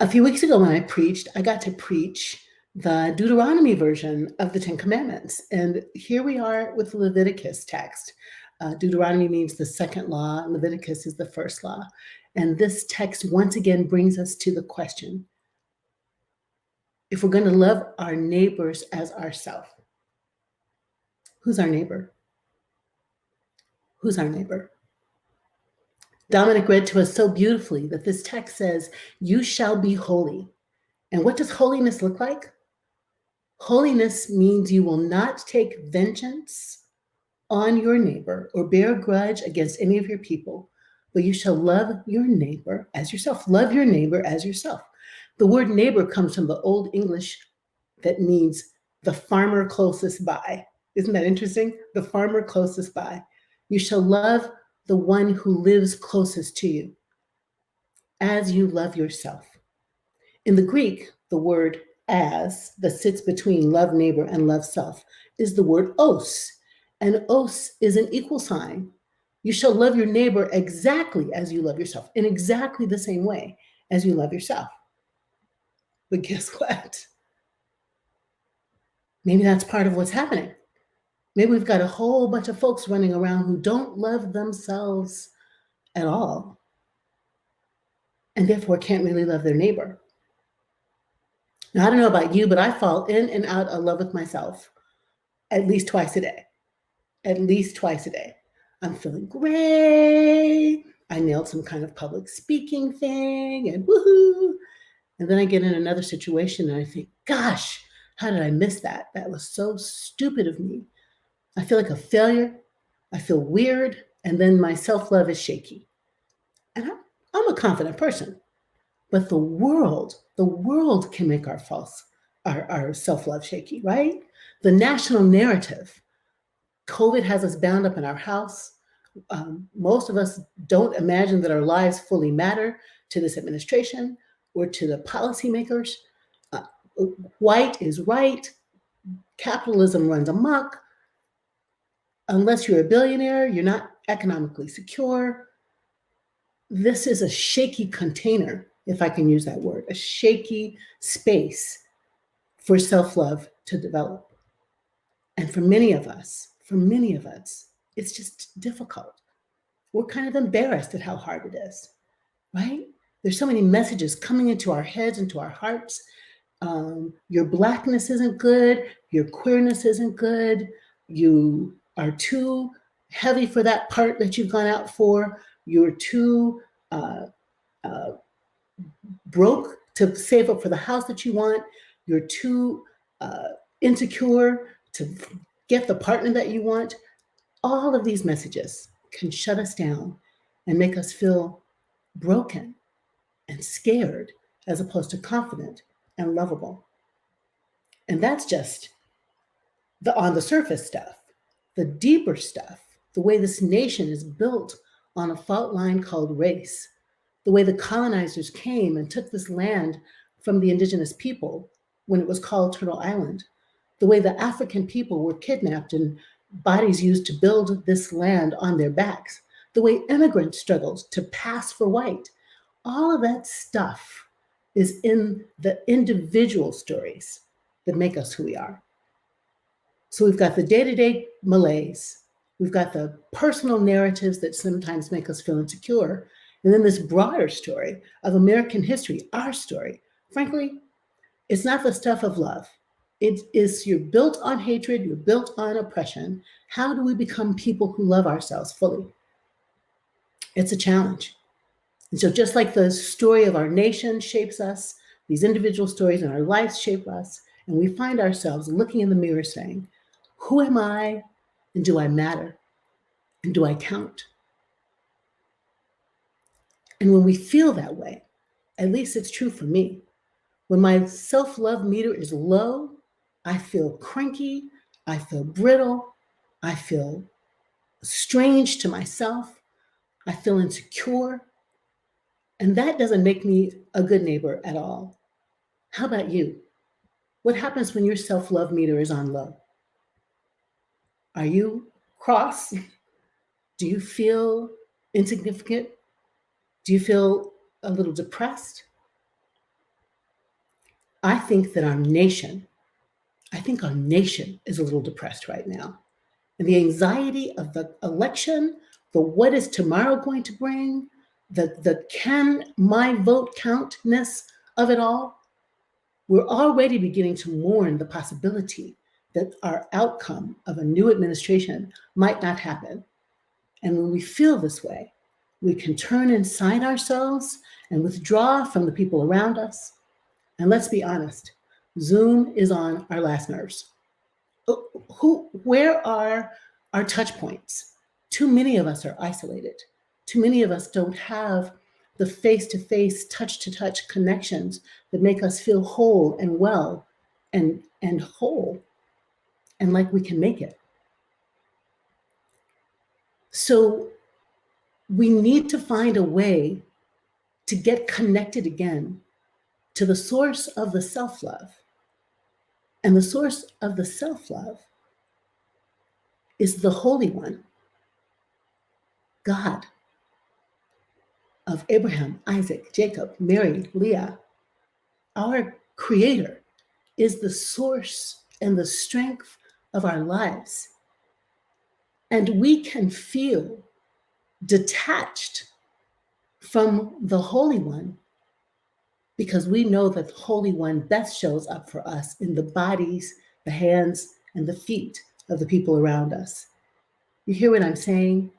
A few weeks ago when I preached, I got to preach the Deuteronomy version of the Ten Commandments. And here we are with the Leviticus text. Deuteronomy means the second law, Leviticus is the first law. And this text once again brings us to the question, if we're going to love our neighbors as ourselves, who's our neighbor? Who's our neighbor? Dominic read to us so beautifully that this text says, you shall be holy. And what does holiness look like? Holiness means you will not take vengeance on your neighbor or bear a grudge against any of your people, but you shall love your neighbor as yourself. Love your neighbor as yourself. The word neighbor comes from the Old English that means the farmer closest by. Isn't that interesting? The farmer closest by. You shall love the one who lives closest to you as you love yourself. In the Greek, the word as that sits between love neighbor and love self is the word os. And os is an equal sign. You shall love your neighbor exactly as you love yourself, in exactly the same way as you love yourself. But guess what? Maybe that's part of what's happening. Maybe we've got a whole bunch of folks running around who don't love themselves at all, and therefore can't really love their neighbor. Now, I don't know about you, but I fall in and out of love with myself at least twice a day. At least twice a day. I'm feeling great. I nailed some kind of public speaking thing and woohoo. And then I get in another situation and I think, gosh, how did I miss that? That was so stupid of me. I feel like a failure. I feel weird. And then my self-love is shaky. And I'm a confident person. But the world can make our self-love shaky, right? The national narrative. COVID has us bound up in our house. Most of us don't imagine that our lives fully matter to this administration or to the policymakers. White is right. Capitalism runs amok. Unless you're a billionaire, you're not economically secure. This is a shaky container, if I can use that word, a shaky space for self-love to develop. And for many of us, it's just difficult. We're kind of embarrassed at how hard it is, right? There's so many messages coming into our heads, into our hearts. Your Blackness isn't good. Your queerness isn't good. You are too heavy for that part that you've gone out for. You're too broke to save up for the house that you want. You're too insecure to get the partner that you want. All of these messages can shut us down and make us feel broken and scared as opposed to confident and lovable. And that's just the on the surface stuff. The deeper stuff, the way this nation is built on a fault line called race, the way the colonizers came and took this land from the indigenous people when it was called Turtle Island, the way the African people were kidnapped and bodies used to build this land on their backs, the way immigrants struggled to pass for white. All of that stuff is in the individual stories that make us who we are. So we've got the day-to-day malaise. We've got the personal narratives that sometimes make us feel insecure. And then this broader story of American history, our story. Frankly, it's not the stuff of love. It is you're built on hatred, you're built on oppression. How do we become people who love ourselves fully? It's a challenge. And so just like the story of our nation shapes us, these individual stories in our lives shape us, and we find ourselves looking in the mirror saying, who am I, and do I matter, and do I count? And when we feel that way, at least it's true for me, when my self-love meter is low, I feel cranky, I feel brittle, I feel strange to myself, I feel insecure, and that doesn't make me a good neighbor at all. How about you? What happens when your self-love meter is on low? Are you cross? Do you feel insignificant? Do you feel a little depressed? I think our nation is a little depressed right now. And the anxiety of the election, the what is tomorrow going to bring, the can my vote countness of it all, we're already beginning to mourn the possibility that our outcome of a new administration might not happen. And when we feel this way, we can turn inside ourselves and withdraw from the people around us. And let's be honest, Zoom is on our last nerves. Where are our touch points? Too many of us are isolated. Too many of us don't have the face-to-face, touch-to-touch connections that make us feel whole and well and whole and like we can make it. So we need to find a way to get connected again to the source of the self-love. And the source of the self-love is the Holy One, God of Abraham, Isaac, Jacob, Mary, Leah. Our Creator is the source and the strength of our lives. And we can feel detached from the Holy One because we know that the Holy One best shows up for us in the bodies, the hands, and the feet of the people around us. You hear what I'm saying?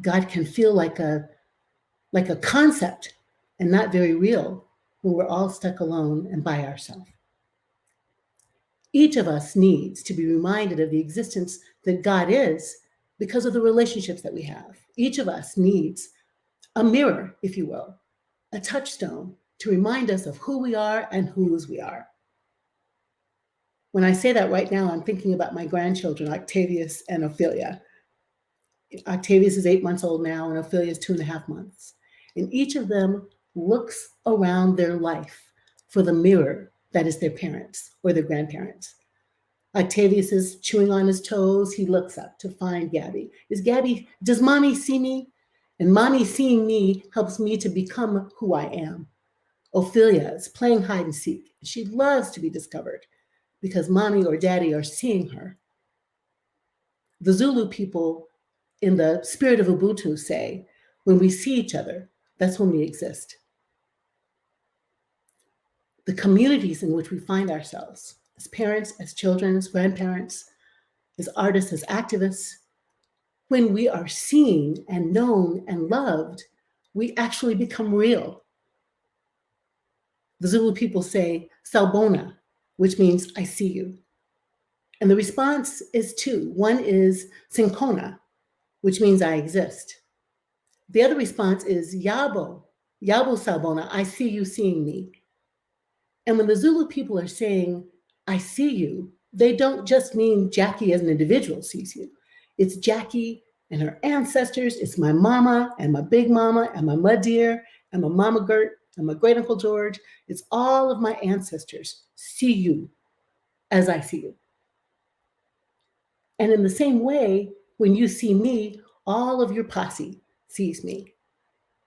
God can feel like a concept and not very real when we're all stuck alone and by ourselves. Each of us needs to be reminded of the existence that God is because of the relationships that we have. Each of us needs a mirror, if you will, a touchstone to remind us of who we are and whose we are. When I say that right now, I'm thinking about my grandchildren, Octavius and Ophelia. Octavius is 8 months old now, and Ophelia is 2.5 months. And each of them looks around their life for the mirror that is their parents or their grandparents. Octavius is chewing on his toes. He looks up to find Gabby. Does mommy see me? And mommy seeing me helps me to become who I am. Ophelia is playing hide and seek. She loves to be discovered because mommy or daddy are seeing her. The Zulu people, in the spirit of Ubuntu, say, when we see each other, that's when we exist. The communities in which we find ourselves, as parents, as children, as grandparents, as artists, as activists, when we are seen and known and loved, we actually become real. The Zulu people say, Sawubona, which means I see you. And the response is two. One is Sinkona, which means I exist. The other response is Yabo Sawubona, I see you seeing me. And when the Zulu people are saying, I see you, they don't just mean Jacqui as an individual sees you. It's Jacqui and her ancestors. It's my mama and my big mama and my mud deer and my mama Gert and my great uncle George. It's all of my ancestors see you as I see you. And in the same way, when you see me, all of your posse sees me.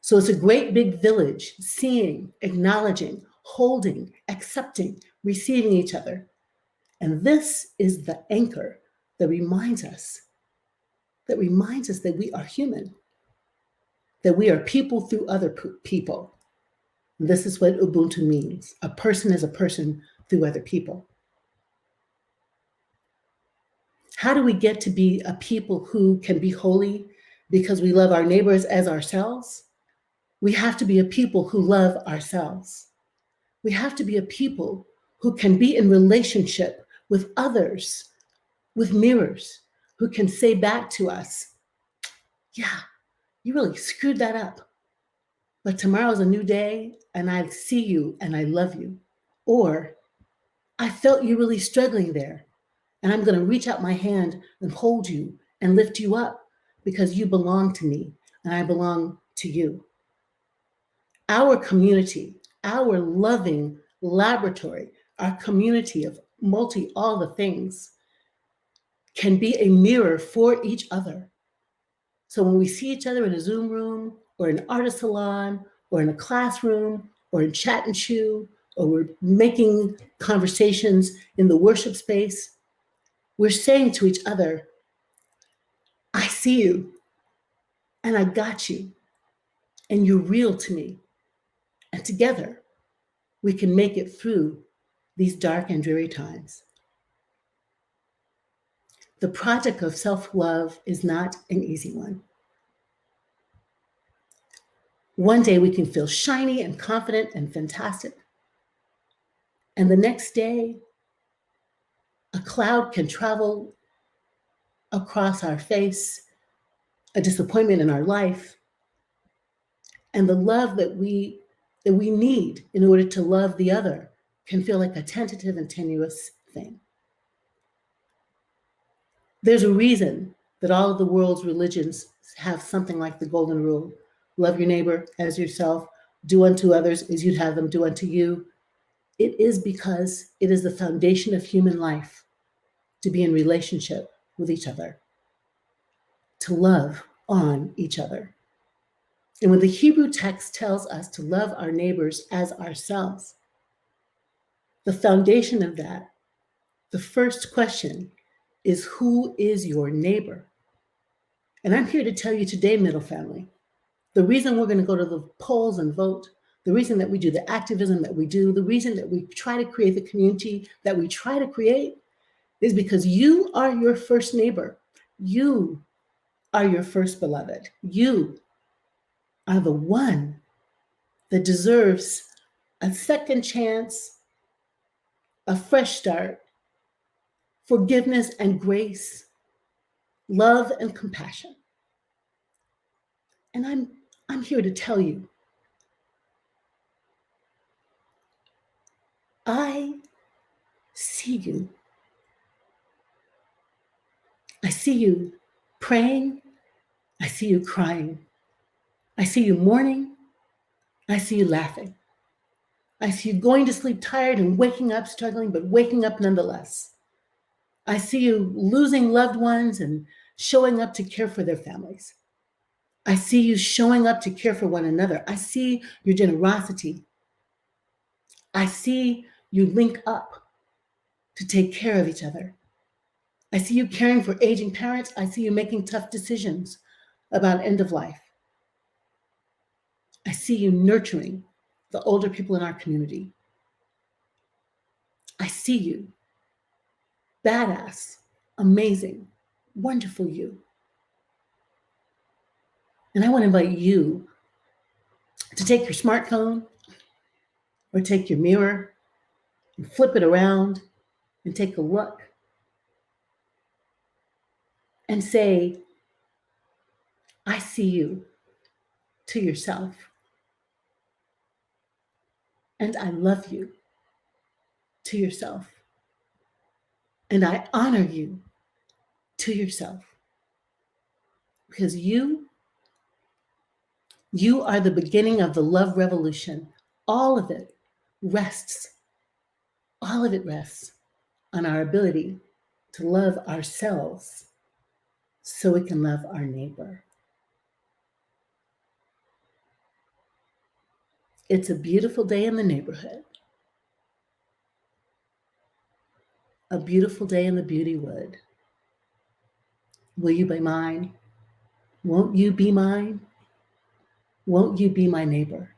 So it's a great big village, seeing, acknowledging, holding, accepting, receiving each other. And this is the anchor that reminds us that we are human, that we are people through other people. This is what Ubuntu means. A person is a person through other people. How do we get to be a people who can be holy because we love our neighbors as ourselves? We have to be a people who love ourselves. We have to be a people who can be in relationship with others, with mirrors, who can say back to us, yeah, you really screwed that up. But tomorrow's a new day and I see you and I love you. Or I felt you really struggling there and I'm going to reach out my hand and hold you and lift you up because you belong to me and I belong to you. Our community, our loving laboratory, our community of all the things can be a mirror for each other. So when we see each other in a Zoom room or an artist salon or in a classroom or in Chat and Chew or we're making conversations in the worship space, we're saying to each other, I see you and I got you and you're real to me. And together we can make it through these dark and dreary times. The project of self-love is not an easy one. One day we can feel shiny and confident and fantastic. And the next day, a cloud can travel across our face, a disappointment in our life, and the love that we need in order to love the other can feel like a tentative and tenuous thing. There's a reason that all of the world's religions have something like the golden rule: love your neighbor as yourself, do unto others as you'd have them do unto you. It is because it is the foundation of human life to be in relationship with each other, to love on each other. And when the Hebrew text tells us to love our neighbors as ourselves, the foundation of that, the first question is, who is your neighbor? And I'm here to tell you today, middle family, the reason we're going to go to the polls and vote, the reason that we do the activism that we do, the reason that we try to create the community that we try to create is because you are your first neighbor. You are your first beloved. You are the one that deserves a second chance, a fresh start, forgiveness and grace, love and compassion. And I'm here to tell you, I see you. I see you praying. I see you crying. I see you mourning. I see you laughing. I see you going to sleep tired and waking up struggling, but waking up nonetheless. I see you losing loved ones and showing up to care for their families. I see you showing up to care for one another. I see your generosity. I see you link up to take care of each other. I see you caring for aging parents. I see you making tough decisions about end of life. I see you nurturing the older people in our community. I see you, badass, amazing, wonderful you. And I want to invite you to take your smartphone or take your mirror and flip it around and take a look and say, I see you to yourself. And I love you to yourself. And I honor you to yourself. Because you are the beginning of the love revolution. All of it rests on our ability to love ourselves so we can love our neighbor. It's a beautiful day in the neighborhood. A beautiful day in the beauty wood. Will you be mine? Won't you be mine? Won't you be my neighbor?